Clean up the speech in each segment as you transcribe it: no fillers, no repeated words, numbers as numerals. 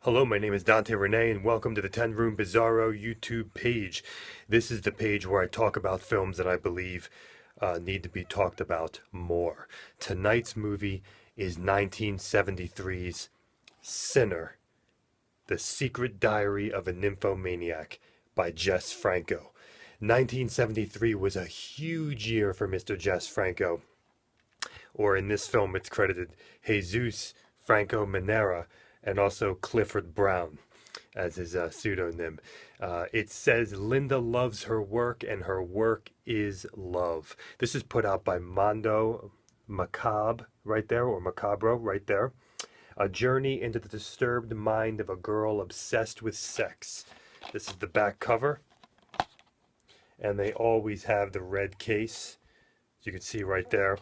Hello, my name is Dante Renee, and welcome to the 10 Room Bizarro YouTube page. This is the page where I talk about films that I believe need to be talked about more. Tonight's movie is 1973's Sinner, The Secret Diary of a Nymphomaniac by Jess Franco. 1973 was a huge year for Mr. Jess Franco, or in this film it's credited Jesus Franco Manera and also Clifford Brown as his pseudonym. It says Linda loves her work and her work is love. This is put out by Mondo Macabre right there, or Macabro right there. A journey into the disturbed mind of a girl obsessed with sex. This is the back cover, and they always have the red case, as you can see right there.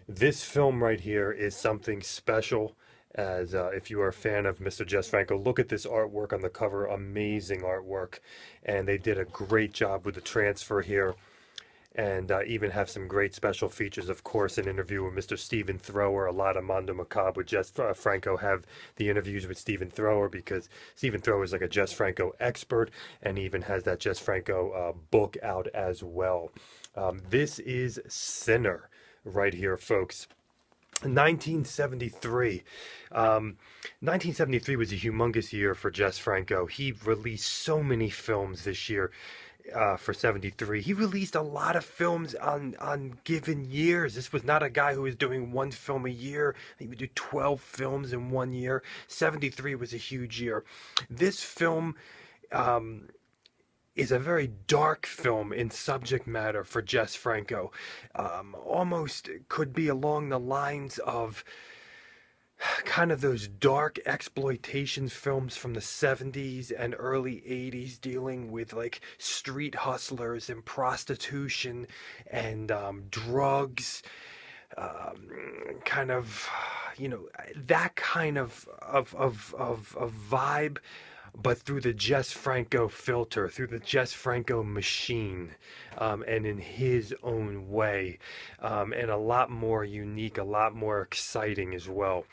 This film right here is something special, as if you are a fan of Mr. Jess Franco, look at this artwork on the cover. Amazing artwork, and they did a great job with the transfer here, and even have some great special features. Of course, an interview with Mr. Stephen Thrower. A lot of Mondo Macabre with Jess Franco have the interviews with Stephen Thrower, because Stephen Thrower is like a Jess Franco expert, and even has that Jess Franco book out as well. This is Sinner right here, folks. 1973. 1973 was a humongous year for Jess Franco. He released so many films this year. For 73, he released a lot of films on given years. This was not a guy who was doing one film a year. He would do 12 films in one year. 73 was a huge year. This film is a very dark film in subject matter for Jess Franco. Almost could be along the lines of kind of those dark exploitation films from the 70s and early 80s, dealing with like street hustlers and prostitution and drugs, kind of, that kind of vibe, but through the Jess Franco filter, through the Jess Franco machine, and in his own way, and a lot more unique, a lot more exciting as well.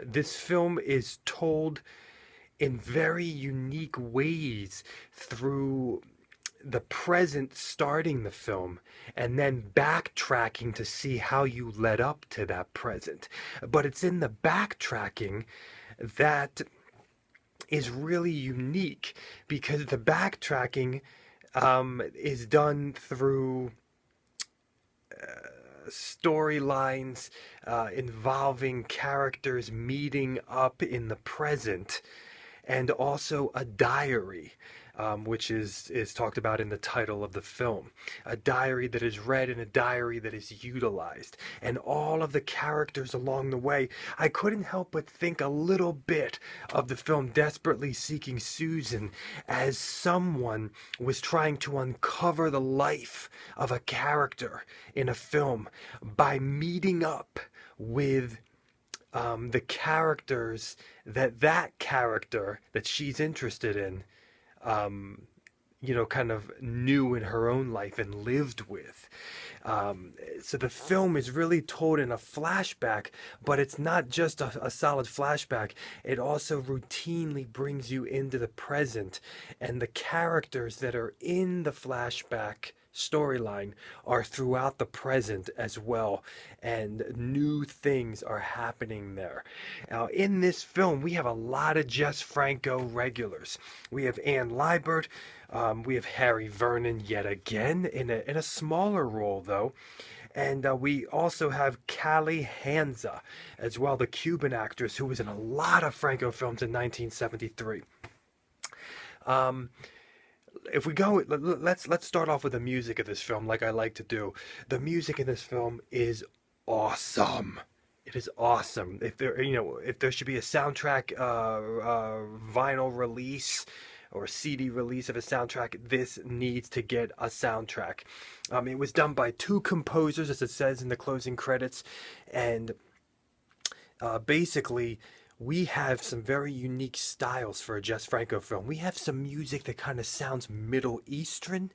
This film is told in very unique ways through the present starting the film and then backtracking to see how you led up to that present. But it's in the backtracking that is really unique, because the backtracking is done through storylines involving characters meeting up in the present, and also a diary, which is talked about in the title of the film. A diary that is read and a diary that is utilized. And all of the characters along the way, I couldn't help but think a little bit of the film Desperately Seeking Susan, as someone was trying to uncover the life of a character in a film by meeting up with the characters that character that she's interested in, kind of knew in her own life and lived with. So the film is really told in a flashback, but it's not just a solid flashback. It also routinely brings you into the present, and the characters that are in the flashback storyline are throughout the present as well, and new things are happening there. Now, in this film, we have a lot of Jess Franco regulars. We have Ann Liebert, we have Harry Vernon yet again in a smaller role though, and we also have Callie Hanza as well, the Cuban actress who was in a lot of Franco films in 1973. If we go, let's start off with the music of this film, like I like to do. The music in this film is awesome. It is awesome. If there should be a soundtrack, vinyl release or CD release of a soundtrack, this needs to get a soundtrack. It was done by two composers, as it says in the closing credits, and basically, we have some very unique styles for a Jess Franco film. We have some music that kind of sounds Middle Eastern,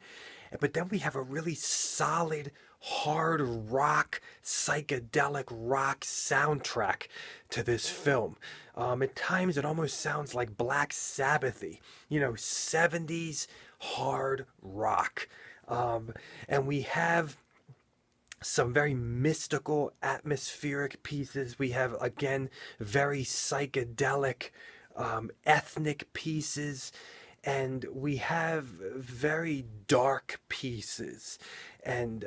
but then we have a really solid hard rock, psychedelic rock soundtrack to this film. At times it almost sounds like Black Sabbathy, 70s hard rock. And we have some very mystical, atmospheric pieces. We have, again, very psychedelic, ethnic pieces. And we have very dark pieces and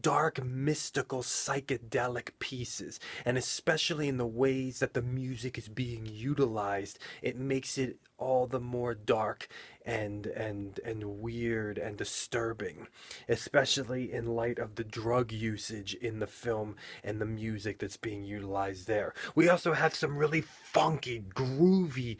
dark, mystical, psychedelic pieces. And especially in the ways that the music is being utilized, it makes it all the more dark and weird and disturbing, especially in light of the drug usage in the film and the music that's being utilized there. We also have some really funky, groovy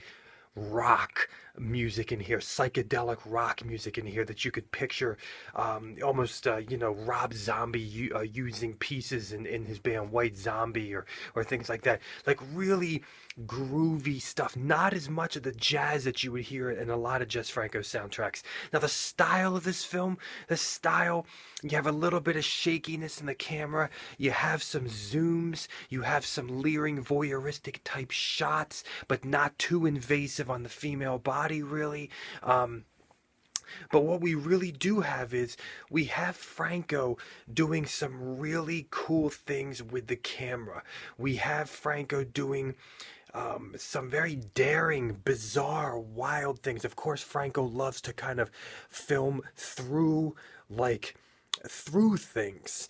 rock music in here, psychedelic rock music in here that you could picture almost, Rob Zombie using pieces in his band White Zombie or things like that. Like really groovy stuff, not as much of the jazz that you would hear in a lot of Jess Franco soundtracks. Now, the style of this film, you have a little bit of shakiness in the camera, you have some zooms, you have some leering voyeuristic type shots, but not too invasive on the female body, really. But what we really do have is we have Franco doing some really cool things with the camera. We have Franco doing some very daring, bizarre, wild things. Of course, Franco loves to kind of film through things,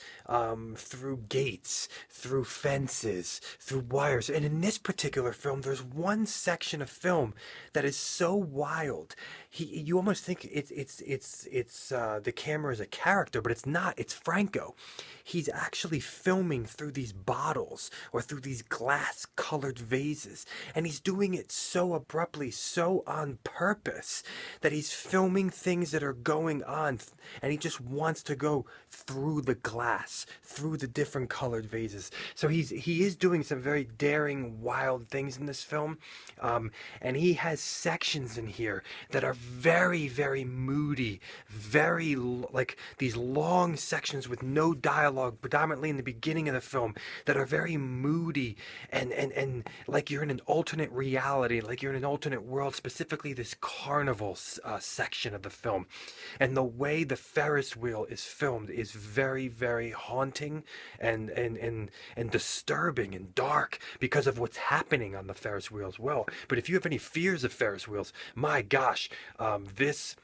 through gates, through fences, through wires. And in this particular film, there's one section of film that is so wild. You almost think it's the camera is a character, but it's not. It's Franco. He's actually filming through these bottles or through these glass-colored vases, and he's doing it so abruptly, so on purpose, that he's filming things that are going on, and he just wants to go through the glass, through the different colored vases. So he is doing some very daring, wild things in this film, and he has sections in here that are very, very moody, very like these long sections with no dialogue, predominantly in the beginning of the film, that are very moody and like you're in an alternate reality, like you're in an alternate world, specifically this carnival section of the film. And the way the Ferris wheel is filmed is very, very haunting and disturbing and dark because of what's happening on the Ferris wheel as well. But if you have any fears of Ferris wheels, my gosh, this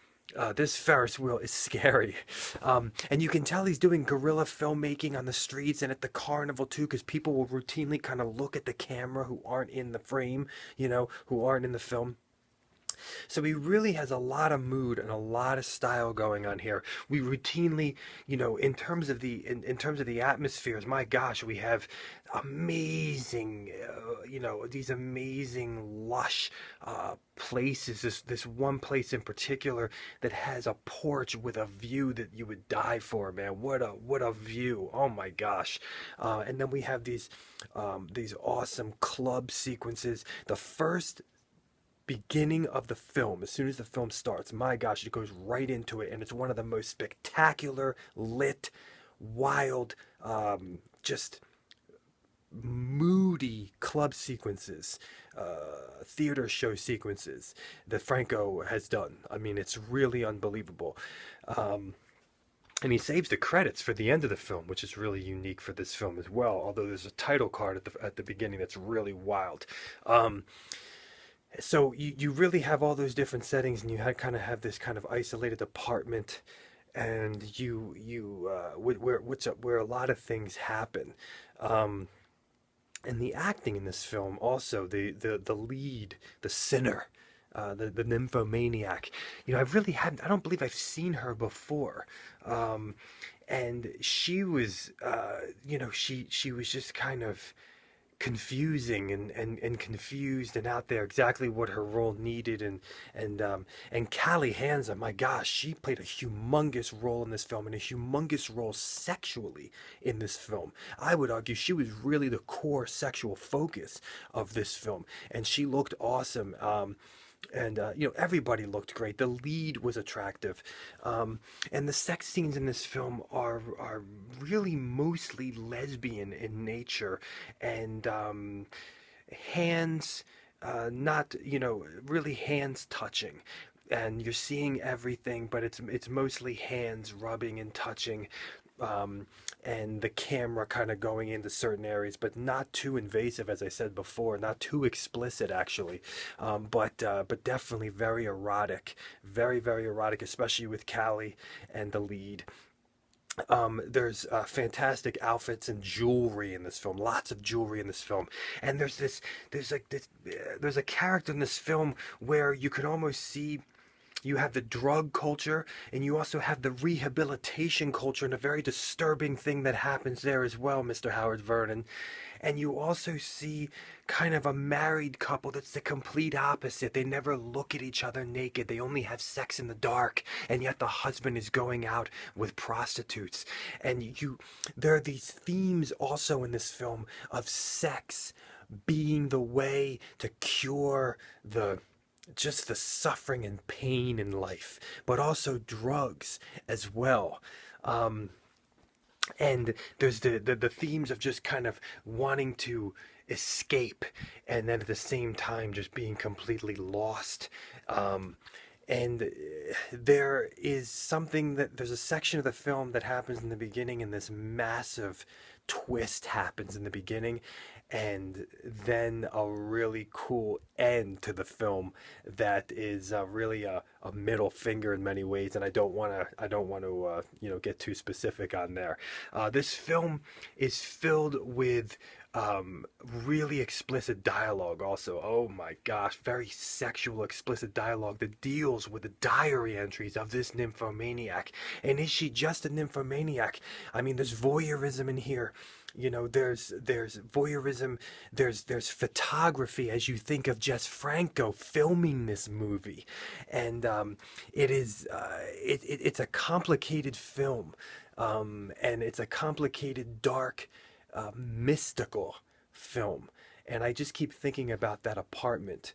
Ferris wheel is scary. And you can tell he's doing guerrilla filmmaking on the streets and at the carnival too, because people will routinely kind of look at the camera who aren't in the frame, who aren't in the film. So he really has a lot of mood and a lot of style going on here. We routinely, in terms of the atmospheres, my gosh, we have amazing, these amazing lush places. This one place in particular that has a porch with a view that you would die for, man. What a view! Oh my gosh! And then we have these awesome club sequences. The first beginning of the film, as soon as the film starts, my gosh, it goes right into it, and it's one of the most spectacular, lit, wild, just moody club sequences, theater show sequences that Franco has done. I mean, it's really unbelievable. And he saves the credits for the end of the film, which is really unique for this film as well, although there's a title card at the beginning that's really wild. So you really have all those different settings, and you kind of have this kind of isolated apartment, and where a lot of things happen. And the acting in this film also, the lead, the sinner, the nymphomaniac. I don't believe I've seen her before. And she was, she was just kind of confusing and confused and out there exactly what her role needed, and Callie Hansa, my gosh, she played a humongous role in this film, and a humongous role sexually in this film. I would argue she was really the core sexual focus of this film, and she looked awesome. And everybody looked great. The lead was attractive, and the sex scenes in this film are really mostly lesbian in nature, and hands, not really hands touching. And you're seeing everything, but it's mostly hands rubbing and touching, um, and the camera kind of going into certain areas, but not too invasive, as I said before, not too explicit actually, but definitely very erotic, very very erotic, especially with Callie and the lead. There's fantastic outfits and jewelry in this film, lots of jewelry in this film, and there's a character in this film where you can almost see you have the drug culture and you also have the rehabilitation culture, and a very disturbing thing that happens there as well, Mr. Howard Vernon. And you also see kind of a married couple that's the complete opposite. They never look at each other naked. They only have sex in the dark, and yet the husband is going out with prostitutes. And there are these themes also in this film of sex being the way to cure just the suffering and pain in life, but also drugs as well. Um, and there's the themes of just kind of wanting to escape, and then at the same time just being completely lost. And there is something that there's a section of the film that happens in the beginning, and this massive twist happens in the beginning, and then a really cool end to the film that is really a middle finger in many ways. And I don't want to get too specific on there. This film is filled with really explicit dialogue also. Oh my gosh, very sexual explicit dialogue that deals with the diary entries of this nymphomaniac. And is she just a nymphomaniac? I mean, there's voyeurism in here. There's voyeurism, there's photography, as you think of Jess Franco filming this movie. And it's a complicated film, and it's a complicated, dark, mystical film. And I just keep thinking about that apartment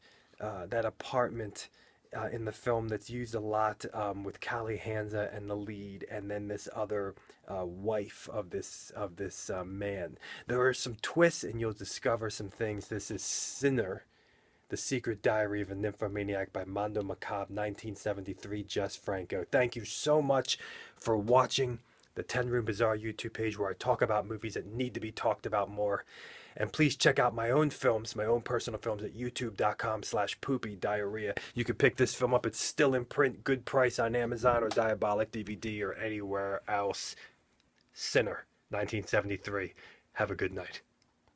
in the film that's used a lot, with Callie Hansa and the lead, and then this other wife of this man. There are some twists, and you'll discover some things. This is Sinner, The Secret Diary of a Nymphomaniac by Mondo Macabre, 1973, Jess Franco. Thank you so much for watching the 10 Room Bazaar YouTube page, where I talk about movies that need to be talked about more. And please check out my own films, my own personal films, at youtube.com/poopy diarrhea. You can pick this film up. It's still in print, good price on Amazon or Diabolic DVD or anywhere else. Sinner, 1973. Have a good night.